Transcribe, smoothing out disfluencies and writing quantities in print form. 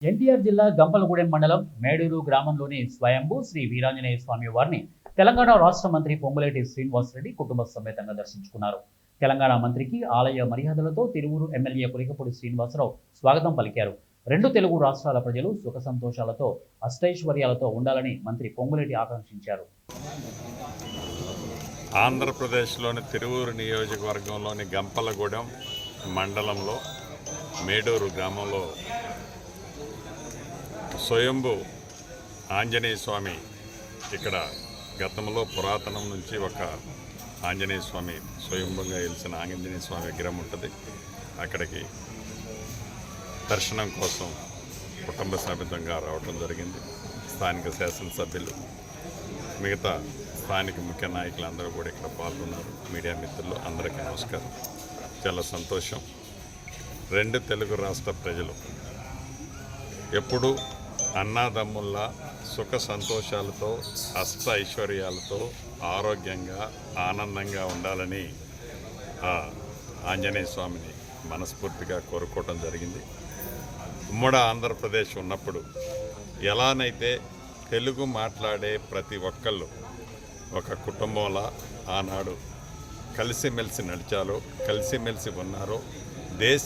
ఎన్టీఆర్ జిల్లా గంపలగూడెం మండలం మేడూరు గ్రామంలోని స్వయంభూ శ్రీ వీరాంజనేయ స్వామి వారిని తెలంగాణ రాష్ట్ర మంత్రి పొంగులేటి శ్రీనివాసరెడ్డి కుటుంబ సమేతంగా దర్శించుకున్నారు. తెలంగాణ మంత్రికి ఆలయ మర్యాదలతో తిరువూరు ఎమ్మెల్యే పులికపూడి శ్రీనివాసరావు స్వాగతం పలికారు. రెండు తెలుగు రాష్ట్రాల ప్రజలు సుఖ సంతోషాలతో అష్టైశ్వర్యాలతో ఉండాలని మంత్రి పొంగులేటి ఆకాంక్షించారు. ఆంధ్రప్రదేశ్లోని తిరువూరు నియోజకవర్గంలోని గంపలగూడెం మండలంలో మేడూరు గ్రామంలో స్వయంభూ ఆంజనేయ స్వామి ఇక్కడ గతంలో పురాతనం నుంచి ఒక ఆంజనేయ స్వామి స్వయంభూగా వెలిసిన ఆంజనేయ స్వామి విగ్రహం ఉంటుంది. అక్కడికి దర్శనం కోసం కుటుంబ సమేతంగా రావడం జరిగింది. స్థానిక శాసనసభ్యులు మిగతా స్థానిక ముఖ్య నాయకులు అందరూ కూడా ఇక్కడ పాల్గొన్నారు. మీడియా మిత్రులు అందరికీ నమస్కారం. చాలా సంతోషం. రెండు తెలుగు రాష్ట్ర ప్రజలు ఎప్పుడూ అన్నాదమ్ముల్లా సుఖ సంతోషాలతో అష్ట ఐశ్వర్యాలతో ఆరోగ్యంగా ఆనందంగా ఉండాలని ఆ ఆంజనేయ స్వామిని మనస్ఫూర్తిగా కోరుకోవటం జరిగింది. ఉమ్మడి ఆంధ్రప్రదేశ్ ఉన్నప్పుడు ఎలానైతే తెలుగు మాట్లాడే ప్రతి ఒక్కళ్ళు ఒక కుటుంబంలా ఆనాడు కలిసిమెలిసి నడిచారో కలిసిమెలిసి ఉన్నారో దేశ